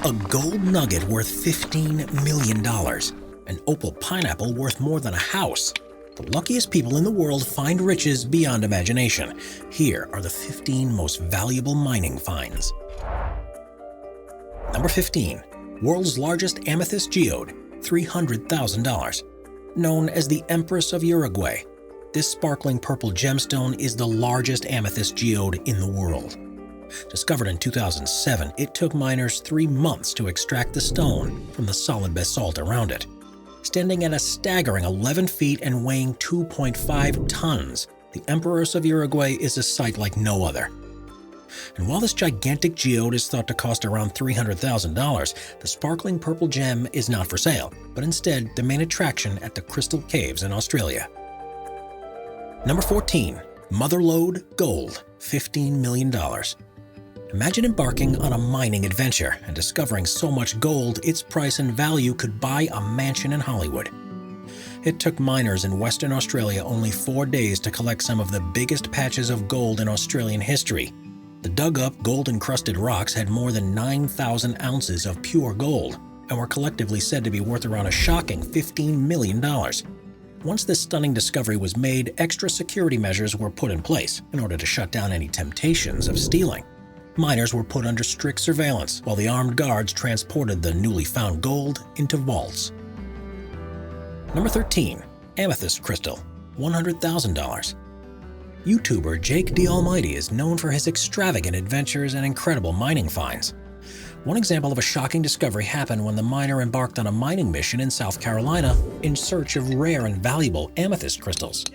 A gold nugget worth $15 million. An opal pineapple worth more than a house. The luckiest people in the world find riches beyond imagination. Here are the 15 most valuable mining finds. Number 15. World's largest amethyst geode, $300,000. Known as the Empress of Uruguay, this sparkling purple gemstone is the largest amethyst geode in the world. Discovered in 2007, it took miners 3 months to extract the stone from the solid basalt around it. Standing at a staggering 11 feet and weighing 2.5 tons, the Empress of Uruguay is a sight like no other. And while this gigantic geode is thought to cost around $300,000, the sparkling purple gem is not for sale, but instead the main attraction at the Crystal Caves in Australia. Number 14. Mother Lode Gold, $15 million. Imagine embarking on a mining adventure and discovering so much gold its price and value could buy a mansion in Hollywood. It took miners in Western Australia only 4 days to collect some of the biggest patches of gold in Australian history. The dug-up gold-encrusted rocks had more than 9,000 ounces of pure gold and were collectively said to be worth around a shocking $15 million. Once this stunning discovery was made, extra security measures were put in place in order to shut down any temptations of stealing. Miners were put under strict surveillance while the armed guards transported the newly found gold into vaults. Number 13. Amethyst Crystal, $100,000. YouTuber Jake the Almighty is known for his extravagant adventures and incredible mining finds. One example of a shocking discovery happened when the miner embarked on a mining mission in South Carolina in search of rare and valuable amethyst crystals.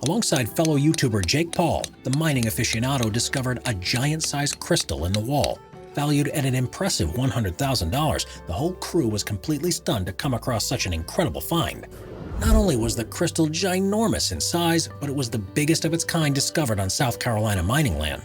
Alongside fellow YouTuber Jake Paul, the mining aficionado discovered a giant-sized crystal in the wall. Valued at an impressive $100,000, the whole crew was completely stunned to come across such an incredible find. Not only was the crystal ginormous in size, but it was the biggest of its kind discovered on South Carolina mining land.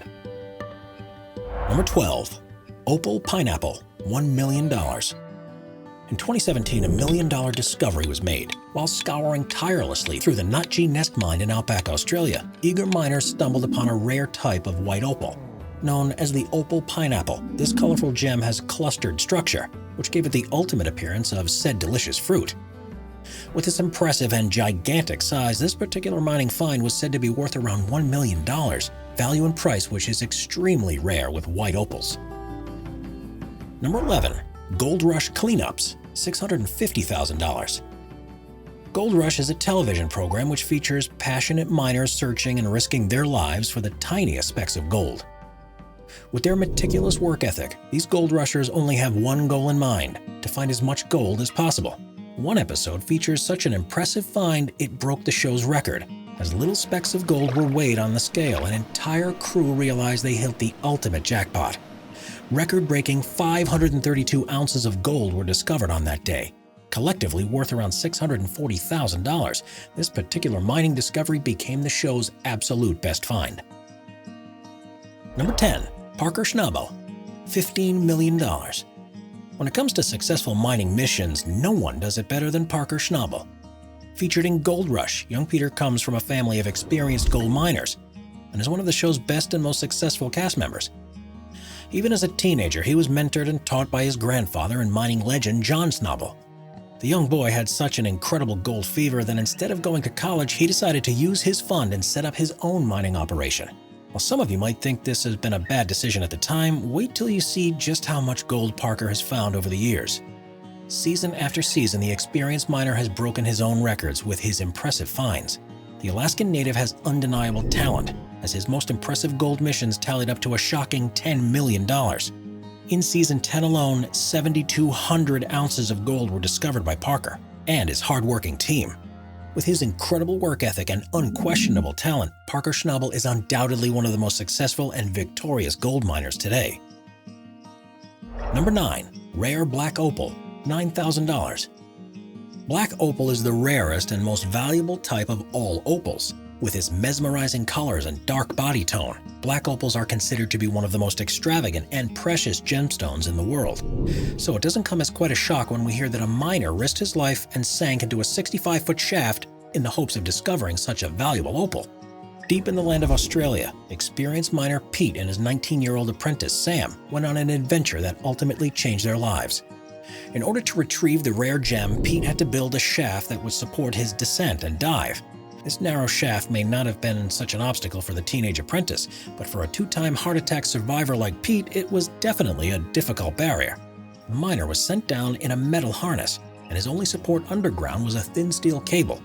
Number 12. Opal Pineapple, $1 million. In 2017, a $1 million discovery was made. While scouring tirelessly through the Nutgee Nest mine in outback Australia, eager miners stumbled upon a rare type of white opal. Known as the opal pineapple, this colorful gem has clustered structure, which gave it the ultimate appearance of said delicious fruit. With its impressive and gigantic size, this particular mining find was said to be worth around $1 million, value and price which is extremely rare with white opals. Number 11. Gold Rush Cleanups, $650,000. Gold Rush is a television program which features passionate miners searching and risking their lives for the tiniest specks of gold. With their meticulous work ethic, these gold rushers only have one goal in mind: to find as much gold as possible. One episode features such an impressive find it broke the show's record. As little specks of gold were weighed on the scale, an entire crew realized they hit the ultimate jackpot. Record-breaking 532 ounces of gold were discovered on that day, collectively worth around $640,000. This particular mining discovery became the show's absolute best find. Number 10. Parker Schnabel, $15 million. When it comes to successful mining missions, no one does it better than Parker Schnabel. Featured in Gold Rush, young Peter comes from a family of experienced gold miners and is one of the show's best and most successful cast members. Even as a teenager, he was mentored and taught by his grandfather and mining legend John Schnabel. The young boy had such an incredible gold fever that instead of going to college, he decided to use his fund and set up his own mining operation. While some of you might think this has been a bad decision at the time, wait till you see just how much gold Parker has found over the years. Season after season, the experienced miner has broken his own records with his impressive finds. The Alaskan native has undeniable talent, as his most impressive gold missions tallied up to a shocking $10 million. In Season 10 alone, 7,200 ounces of gold were discovered by Parker and his hard-working team. With his incredible work ethic and unquestionable talent, Parker Schnabel is undoubtedly one of the most successful and victorious gold miners today. Number 9. Rare Black Opal, $9,000. Black opal is the rarest and most valuable type of all opals. With its mesmerizing colors and dark body tone, black opals are considered to be one of the most extravagant and precious gemstones in the world. So it doesn't come as quite a shock when we hear that a miner risked his life and sank into a 65-foot shaft in the hopes of discovering such a valuable opal. Deep in the land of Australia, experienced miner Pete and his 19-year-old apprentice Sam went on an adventure that ultimately changed their lives. In order to retrieve the rare gem, Pete had to build a shaft that would support his descent and dive. This narrow shaft may not have been such an obstacle for the teenage apprentice, but for a two-time heart attack survivor like Pete, it was definitely a difficult barrier. The miner was sent down in a metal harness, and his only support underground was a thin steel cable.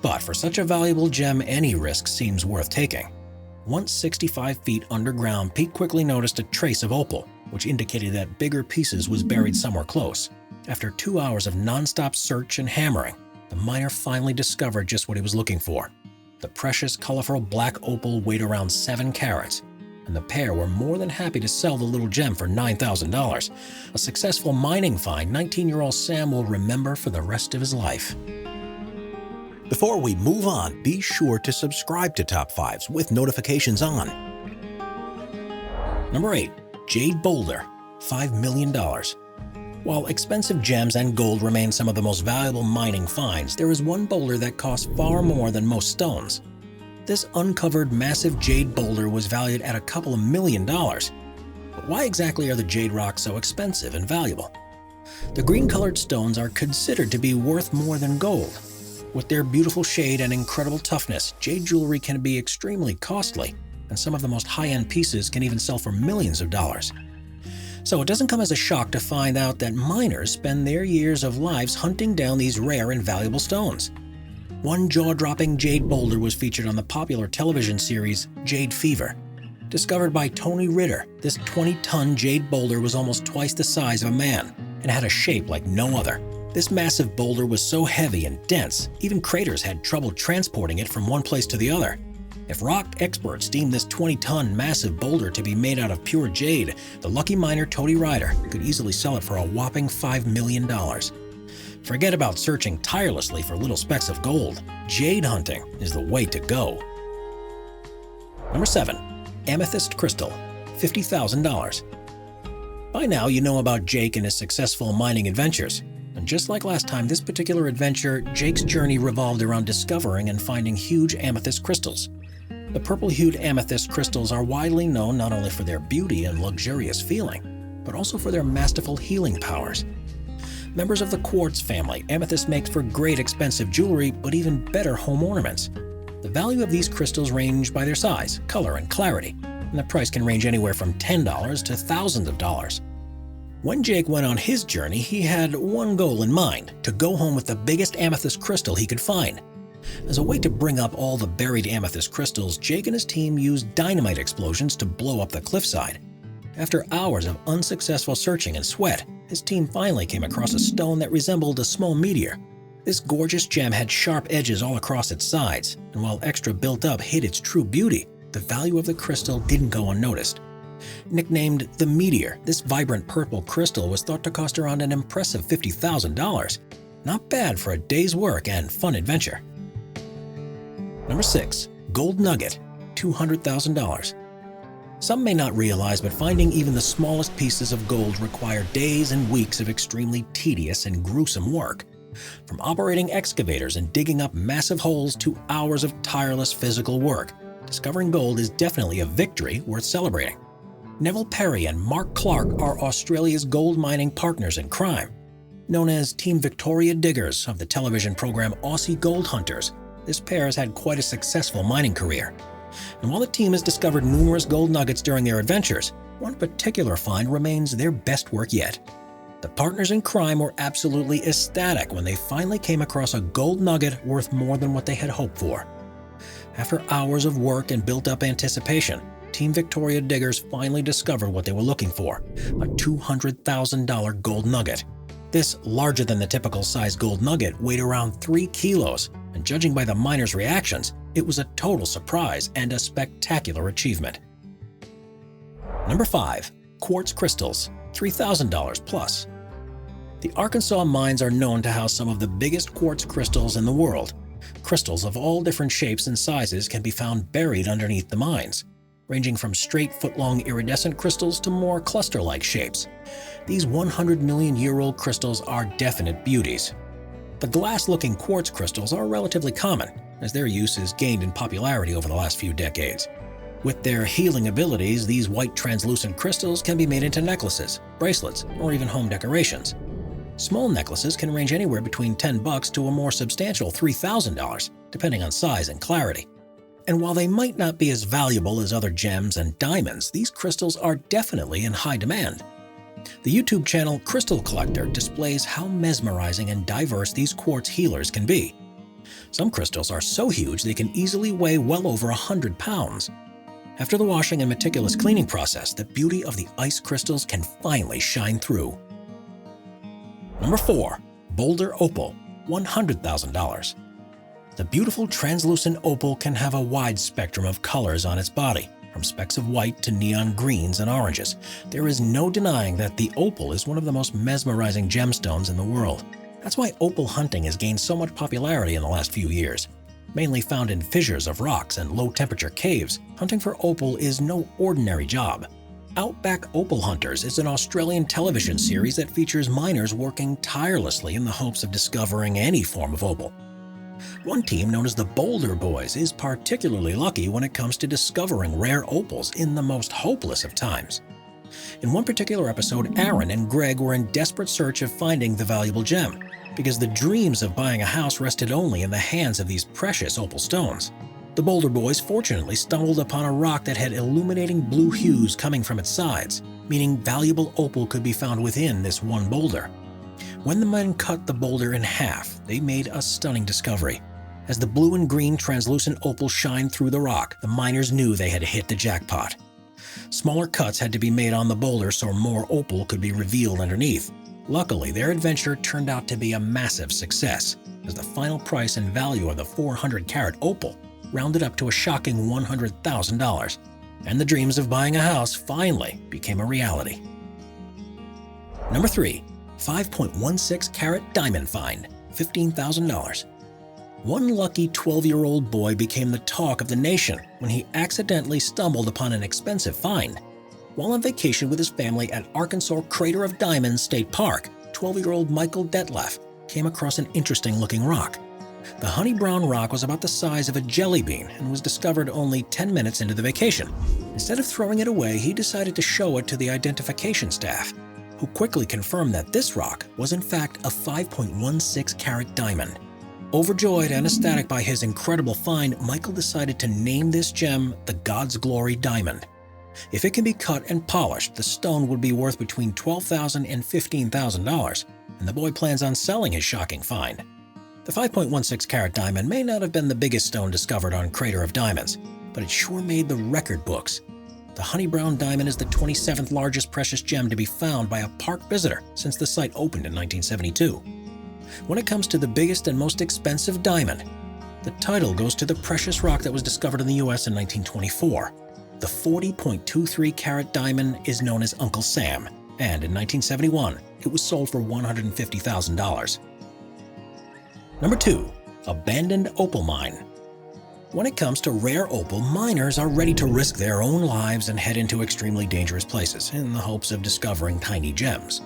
But for such a valuable gem, any risk seems worth taking. Once 65 feet underground, Pete quickly noticed a trace of opal, which indicated that bigger pieces was buried somewhere close. After 2 hours of non-stop search and hammering, the miner finally discovered just what he was looking for. The precious, colorful black opal weighed around 7 carats, and the pair were more than happy to sell the little gem for $9,000. A successful mining find 19-year-old Sam will remember for the rest of his life. Before we move on, be sure to subscribe to Top 5s with notifications on. Number 8. Jade Boulder, $5 million. While expensive gems and gold remain some of the most valuable mining finds, there is one boulder that costs far more than most stones. This uncovered massive jade boulder was valued at a couple of $1 million. But why exactly are the jade rocks so expensive and valuable? The green-colored stones are considered to be worth more than gold. With their beautiful shade and incredible toughness, jade jewelry can be extremely costly, and some of the most high-end pieces can even sell for millions of dollars. So it doesn't come as a shock to find out that miners spend their years of lives hunting down these rare and valuable stones. One jaw-dropping jade boulder was featured on the popular television series Jade Fever. Discovered by Tony Ritter, this 20-ton jade boulder was almost twice the size of a man and had a shape like no other. This massive boulder was so heavy and dense, even craters had trouble transporting it from one place to the other. If rock experts deemed this 20-ton massive boulder to be made out of pure jade, the lucky miner Tony Ryder could easily sell it for a whopping $5 million. Forget about searching tirelessly for little specks of gold. Jade hunting is the way to go. Number 7. Amethyst Crystal, $50,000. By now you know about Jake and his successful mining adventures. And just like last time, this particular adventure, Jake's journey revolved around discovering and finding huge amethyst crystals. The purple-hued amethyst crystals are widely known not only for their beauty and luxurious feeling, but also for their masterful healing powers. Members of the quartz family, amethyst makes for great expensive jewelry, but even better home ornaments. The value of these crystals range by their size, color, and clarity, and the price can range anywhere from $10 to thousands of dollars. When Jake went on his journey, he had one goal in mind: to go home with the biggest amethyst crystal he could find. As a way to bring up all the buried amethyst crystals, Jake and his team used dynamite explosions to blow up the cliffside. After hours of unsuccessful searching and sweat, his team finally came across a stone that resembled a small meteor. This gorgeous gem had sharp edges all across its sides, and while extra built up hid its true beauty, the value of the crystal didn't go unnoticed. Nicknamed the Meteor, this vibrant purple crystal was thought to cost around an impressive $50,000. Not bad for a day's work and fun adventure. Number 6. Gold Nugget, $200,000. Some may not realize, but finding even the smallest pieces of gold require days and weeks of extremely tedious and gruesome work. From operating excavators and digging up massive holes to hours of tireless physical work, discovering gold is definitely a victory worth celebrating. Neville Perry and Mark Clark are Australia's gold mining partners in crime. Known as Team Victoria Diggers of the television program Aussie Gold Hunters, this pair has had quite a successful mining career. And while the team has discovered numerous gold nuggets during their adventures, one particular find remains their best work yet. The partners in crime were absolutely ecstatic when they finally came across a gold nugget worth more than what they had hoped for. After hours of work and built-up anticipation, Team Victoria Diggers finally discovered what they were looking for: a $200,000 gold nugget. This larger than the typical size gold nugget weighed around 3 kilos, and judging by the miners' reactions, it was a total surprise and a spectacular achievement. Number 5. Quartz crystals, $3,000 plus. The Arkansas mines are known to house some of the biggest quartz crystals in the world. Crystals of all different shapes and sizes can be found buried underneath the mines, ranging from straight foot-long iridescent crystals to more cluster-like shapes. These 100 million-year-old crystals are definite beauties. The glass-looking quartz crystals are relatively common, as their use has gained in popularity over the last few decades. With their healing abilities, these white translucent crystals can be made into necklaces, bracelets, or even home decorations. Small necklaces can range anywhere between $10 to a more substantial $3,000, depending on size and clarity. And while they might not be as valuable as other gems and diamonds, these crystals are definitely in high demand. The YouTube channel Crystal Collector displays how mesmerizing and diverse these quartz healers can be. Some crystals are so huge they can easily weigh well over 100 pounds. After the washing and meticulous cleaning process, the beauty of the ice crystals can finally shine through. Number 4. Boulder Opal, $100,000. The beautiful translucent opal can have a wide spectrum of colors on its body, from specks of white to neon greens and oranges. There is no denying that the opal is one of the most mesmerizing gemstones in the world. That's why opal hunting has gained so much popularity in the last few years. Mainly found in fissures of rocks and low-temperature caves, hunting for opal is no ordinary job. Outback Opal Hunters is an Australian television series that features miners working tirelessly in the hopes of discovering any form of opal. One team, known as the Boulder Boys, is particularly lucky when it comes to discovering rare opals in the most hopeless of times. In one particular episode, Aaron and Greg were in desperate search of finding the valuable gem, because the dreams of buying a house rested only in the hands of these precious opal stones. The Boulder Boys fortunately stumbled upon a rock that had illuminating blue hues coming from its sides, meaning valuable opal could be found within this one boulder. When the men cut the boulder in half, they made a stunning discovery. As the blue and green translucent opal shined through the rock, the miners knew they had hit the jackpot. Smaller cuts had to be made on the boulder so more opal could be revealed underneath. Luckily, their adventure turned out to be a massive success, as the final price and value of the 400-carat opal rounded up to a shocking $100,000, and the dreams of buying a house finally became a reality. Number 3. 5.16-carat diamond find, $15,000. One lucky 12-year-old boy became the talk of the nation when he accidentally stumbled upon an expensive find. While on vacation with his family at Arkansas Crater of Diamonds State Park, 12-year-old Michael Detlef came across an interesting-looking rock. The honey brown rock was about the size of a jelly bean and was discovered only 10 minutes into the vacation. Instead of throwing it away, he decided to show it to the identification staff, who quickly confirmed that this rock was in fact a 5.16-carat diamond. Overjoyed and ecstatic by his incredible find, Michael decided to name this gem the God's Glory Diamond. If it can be cut and polished, the stone would be worth between $12,000 and $15,000, and the boy plans on selling his shocking find. The 5.16-carat diamond may not have been the biggest stone discovered on Crater of Diamonds, but it sure made the record books. The honey brown diamond is the 27th largest precious gem to be found by a park visitor since the site opened in 1972. When it comes to the biggest and most expensive diamond, the title goes to the precious rock that was discovered in the U.S. in 1924. The 40.23-carat diamond is known as Uncle Sam, and in 1971, it was sold for $150,000. Number 2. Abandoned opal mine. When it comes to rare opal, miners are ready to risk their own lives and head into extremely dangerous places in the hopes of discovering tiny gems.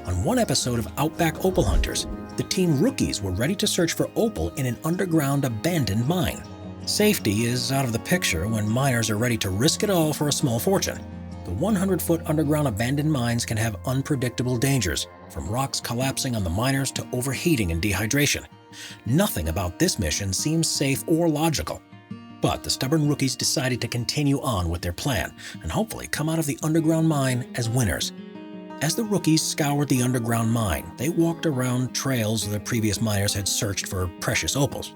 On one episode of Outback Opal Hunters, the team rookies were ready to search for opal in an underground abandoned mine. Safety is out of the picture when miners are ready to risk it all for a small fortune. The 100-foot underground abandoned mines can have unpredictable dangers, from rocks collapsing on the miners to overheating and dehydration. Nothing about this mission seems safe or logical. But the stubborn rookies decided to continue on with their plan and hopefully come out of the underground mine as winners. As the rookies scoured the underground mine, they walked around trails the previous miners had searched for precious opals.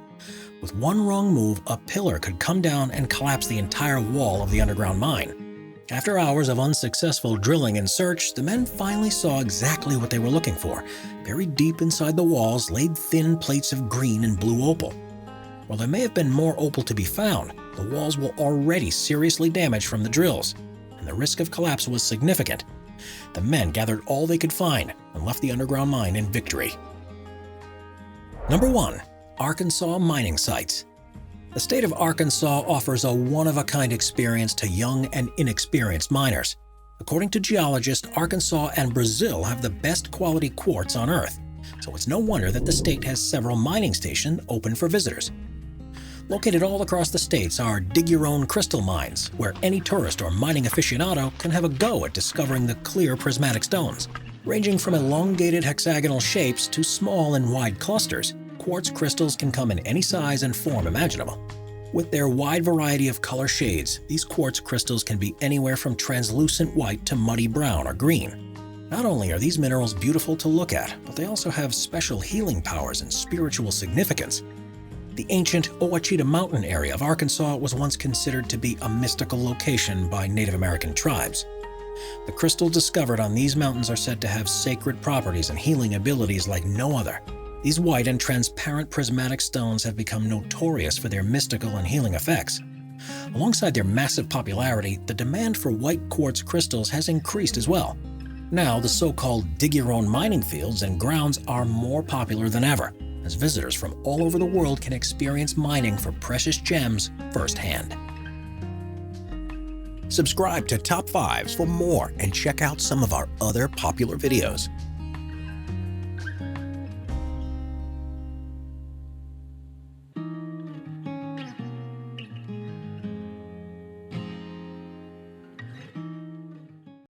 With one wrong move, a pillar could come down and collapse the entire wall of the underground mine. After hours of unsuccessful drilling and search, the men finally saw exactly what they were looking for. Buried deep inside the walls laid thin plates of green and blue opal. While there may have been more opal to be found, the walls were already seriously damaged from the drills, and the risk of collapse was significant. The men gathered all they could find and left the underground mine in victory. Number 1. Arkansas mining sites. The state of Arkansas offers a one-of-a-kind experience to young and inexperienced miners. According to geologists, Arkansas and Brazil have the best quality quartz on Earth. so it's no wonder that the state has several mining stations open for visitors. Located all across the states are dig-your-own crystal mines, where any tourist or mining aficionado can have a go at discovering the clear prismatic stones. Ranging from elongated hexagonal shapes to small and wide clusters, quartz crystals can come in any size and form imaginable. With their wide variety of color shades, these quartz crystals can be anywhere from translucent white to muddy brown or green. Not only are these minerals beautiful to look at, but they also have special healing powers and spiritual significance. The ancient Ouachita Mountain area of Arkansas was once considered to be a mystical location by Native American tribes. The crystals discovered on these mountains are said to have sacred properties and healing abilities like no other. These white and transparent prismatic stones have become notorious for their mystical and healing effects. Alongside their massive popularity, the demand for white quartz crystals has increased as well. Now, the so-called dig-your-own mining fields and grounds are more popular than ever, as visitors from all over the world can experience mining for precious gems firsthand. Subscribe to Top 5s for more and check out some of our other popular videos.